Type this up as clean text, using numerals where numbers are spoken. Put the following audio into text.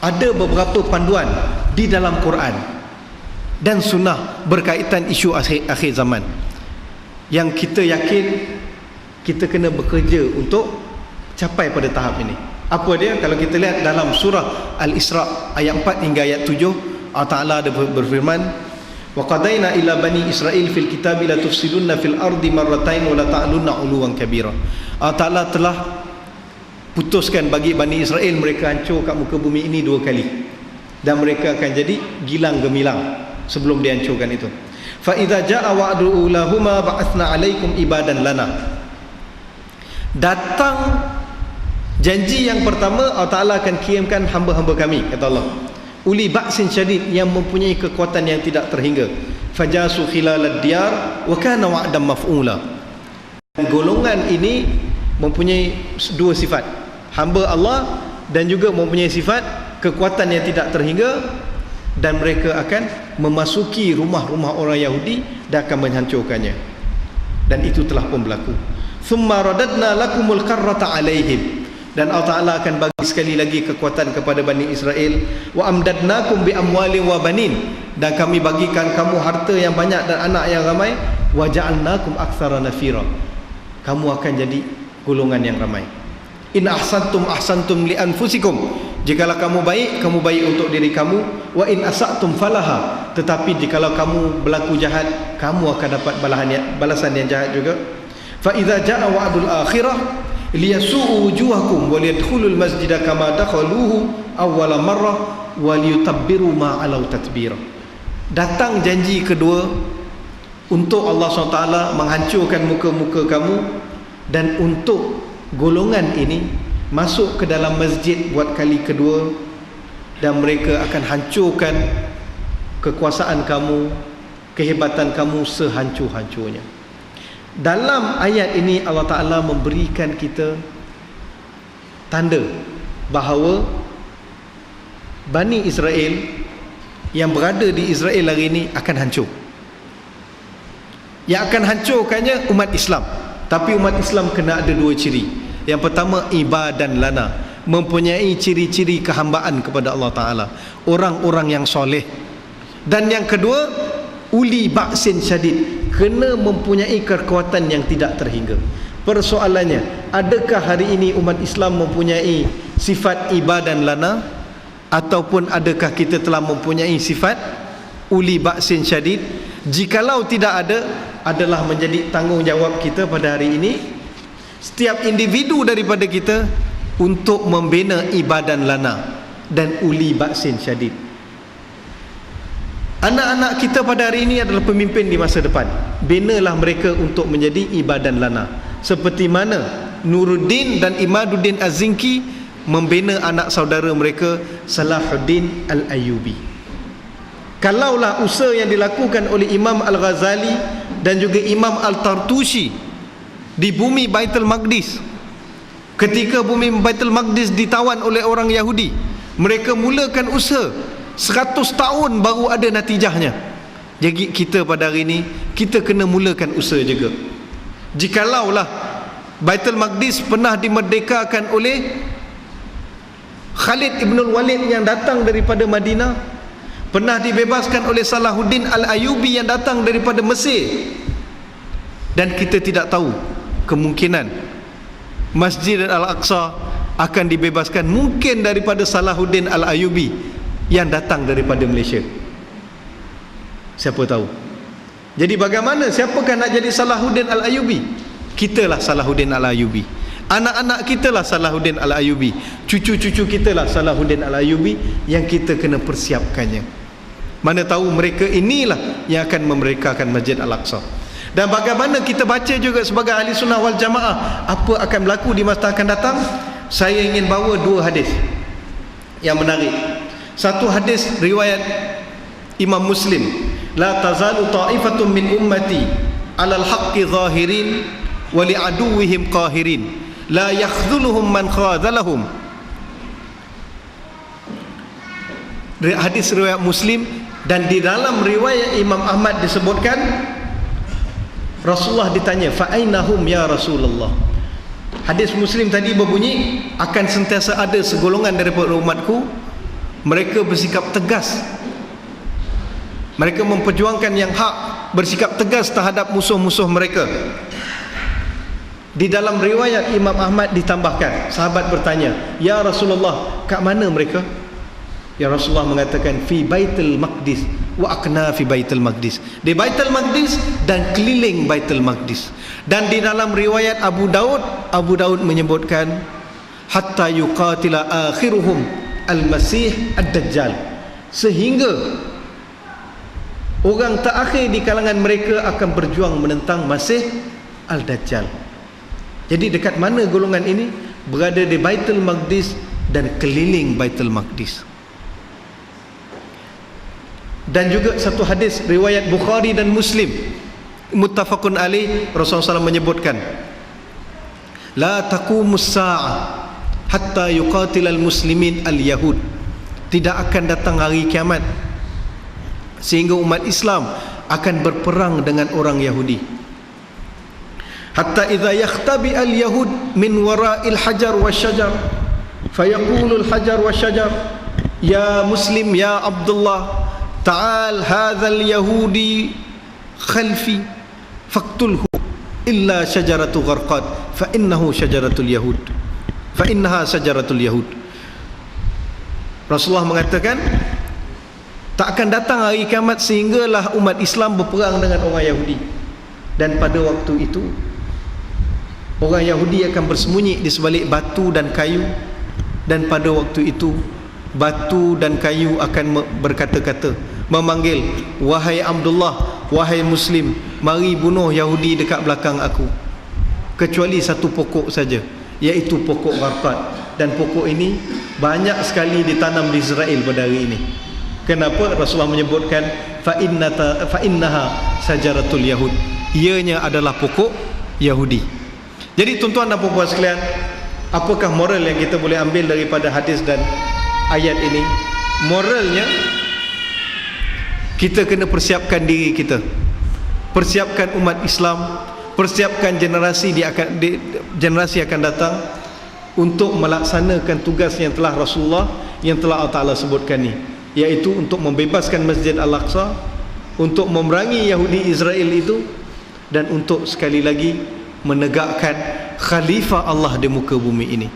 ada beberapa panduan di dalam Quran dan sunnah berkaitan isu akhir zaman yang kita yakin kita kena bekerja untuk capai pada tahap ini. Apa dia? Kalau kita lihat dalam surah Al-Isra ayat 4 hingga ayat 7, Allah Ta'ala ada berfirman, wa qadaina ila bani Israel fil kitabi la tufsiduna fil ardi marratain wa la ta'lunna 'uluwan kabira. Allah Ta'ala telah putuskan bagi Bani Israel, mereka hancur kat muka bumi ini 2 kali, dan mereka akan jadi gilang gemilang sebelum dihancurkan itu. Fa idza jaa wa'du ulahuma ba'athna 'alaikum ibadan lana. Datang janji yang pertama, Allah Ta'ala akan kirimkan hamba-hamba kami, kata Allah, uli ba'sin syadid, yang mempunyai kekuatan yang tidak terhingga, fajasu khilalad diyar wa kana wa'dan maf'ula. Golongan ini mempunyai 2 sifat, hamba Allah, dan juga mempunyai sifat kekuatan yang tidak terhingga, dan mereka akan memasuki rumah-rumah orang Yahudi dan akan menghancurkannya, dan itu telah pun berlaku. Thumma radadna lakumul karrata alaihim, dan Allah Ta'ala akan bagi sekali lagi kekuatan kepada Bani Israel. Wa amdadnakum bi amwalin wa banin, dan kami bagikan kamu harta yang banyak dan anak yang ramai. Wa ja'alnakum aktsara nafira, kamu akan jadi golongan yang ramai. In ahsantum ahsantum li anfusikum, jikalau kamu baik untuk diri kamu. Wa in asatum falaha, tetapi jikalau kamu berlaku jahat, kamu akan dapat balasan yang jahat juga. Fa idza jaa wa'dul akhirah liyasu'u wujuhakum wa liyadkhulul masjida kama dakhaluhu awwala marrah wa liyutabbiru ma alau tatbira. Datang janji kedua untuk Allah SWT menghancurkan muka-muka kamu, dan untuk golongan ini masuk ke dalam masjid buat kali kedua, dan mereka akan hancurkan kekuasaan kamu, kehebatan kamu sehancur-hancurnya. Dalam ayat ini Allah Ta'ala memberikan kita tanda bahawa Bani Israel yang berada di Israel hari ini akan hancur. Yang akan hancurkannya umat Islam. Tapi umat Islam kena ada 2 ciri. Yang pertama, ibadan lana, mempunyai ciri-ciri kehambaan kepada Allah Ta'ala, orang-orang yang soleh. Dan yang kedua, uli ba'sin syadid, kena mempunyai kekuatan yang tidak terhingga. Persoalannya, adakah hari ini umat Islam mempunyai sifat ibadan lana, ataupun adakah kita telah mempunyai sifat uli ba'sin syadid? Jikalau tidak ada, adalah menjadi tanggungjawab kita pada hari ini, setiap individu daripada kita, untuk membina ibadan lana dan uli ba'sin syadid. Anak-anak kita pada hari ini adalah pemimpin di masa depan. Binalah mereka untuk menjadi ibadan lana, seperti mana Nuruddin dan Imaduddin Az-Zinki membina anak saudara mereka Salahuddin Al-Ayyubi. Kalaulah usaha yang dilakukan oleh Imam Al-Ghazali dan juga Imam Al-Tartushi di bumi Baitul Maqdis, ketika bumi Baitul Maqdis ditawan oleh orang Yahudi, mereka mulakan usaha 100 tahun baru ada natijahnya. Jadi kita pada hari ini, kita kena mulakan usaha juga. Jikalaulah Baitul Maqdis pernah dimerdekakan oleh Khalid ibn Walid yang datang daripada Madinah, pernah dibebaskan oleh Salahuddin Al-Ayyubi yang datang daripada Mesir, dan kita tidak tahu kemungkinan Masjid Al-Aqsa akan dibebaskan mungkin daripada Salahuddin Al-Ayyubi yang datang daripada Malaysia. Siapa tahu. Jadi bagaimana, siapakah nak jadi Salahuddin Al-Ayyubi? Kitalah Salahuddin Al-Ayyubi. Anak-anak kita lah Salahuddin Al-Ayyubi. Cucu-cucu kita lah Salahuddin Al-Ayyubi, yang kita kena persiapkannya. Mana tahu mereka inilah yang akan memerdekakan Masjid Al-Aqsa. Dan bagaimana kita baca juga sebagai ahli sunnah wal jamaah, apa akan berlaku di masa akan datang? Saya ingin bawa 2 hadis yang menarik. Satu hadis riwayat Imam Muslim, la tazalu ta'ifatun min ummati 'alal haqqi zahirin wa li'aduwwihim qahirin la yakhdhuluhum man khadhalahum. Hadis riwayat Muslim, dan di dalam riwayat Imam Ahmad disebutkan Rasulullah ditanya, fa ainahum ya Rasulullah. Hadis Muslim tadi berbunyi, akan sentiasa ada segolongan daripada umatku Mereka bersikap tegas, mereka memperjuangkan yang hak, bersikap tegas terhadap musuh-musuh mereka. Di dalam riwayat Imam Ahmad ditambahkan, sahabat bertanya, "Ya Rasulullah, kat mana mereka?" Ya Rasulullah mengatakan, "Fi Baitul Maqdis wa aqna fi Baitul Maqdis." Di Baitul Maqdis dan keliling Baitul Maqdis. Dan di dalam riwayat Abu Daud menyebutkan, "Hatta yuqatila akhiruhum al-Masih ad-Dajjal." Sehingga orang terakhir di kalangan mereka akan berjuang menentang Masih al-Dajjal. Jadi dekat mana golongan ini? Berada di Baitul Maqdis dan keliling Baitul Maqdis. Dan juga satu hadis riwayat Bukhari dan Muslim, muttafaqun alaih, Rasulullah SAW menyebutkan, "La taqumus sa'ah hatta yuqatilal muslimin al-yahud." Tidak akan datang hari kiamat sehingga umat Islam akan berperang dengan orang Yahudi. Hatta idza yakhtabi al-yahud min wara'il hajar wasyajar fayaqulu al-hajar wasyajar, "Ya muslim ya Abdullah, ta'al hadzal yahudi khalfi faqtulhu illa syajaratu gharqad fa innahu syajaratul yahud fa innaha syajaratul yahud." Rasulullah mengatakan, tak akan datang hari kiamat sehinggalah umat Islam berperang dengan orang Yahudi. Dan pada waktu itu orang Yahudi akan bersembunyi di sebalik batu dan kayu. Dan pada waktu itu batu dan kayu akan berkata-kata, memanggil, "Wahai Abdullah, wahai Muslim, mari bunuh Yahudi dekat belakang aku." Kecuali satu pokok saja, iaitu pokok gharqad. Dan pokok ini banyak sekali ditanam di Israel pada hari ini. Kenapa? Rasulullah menyebutkan fa innaha sajaratul yahud, ianya adalah pokok Yahudi. Jadi tuan-tuan dan puan-puan sekalian, apakah moral yang kita boleh ambil daripada hadis dan ayat ini? Moralnya, kita kena persiapkan diri kita, persiapkan umat Islam, persiapkan generasi generasi akan datang untuk melaksanakan tugas yang telah Rasulullah, yang telah Allah Ta'ala sebutkan ni, iaitu untuk membebaskan Masjid Al-Aqsa, untuk memerangi Yahudi Israel itu, dan untuk sekali lagi menegakkan khalifah Allah di muka bumi ini.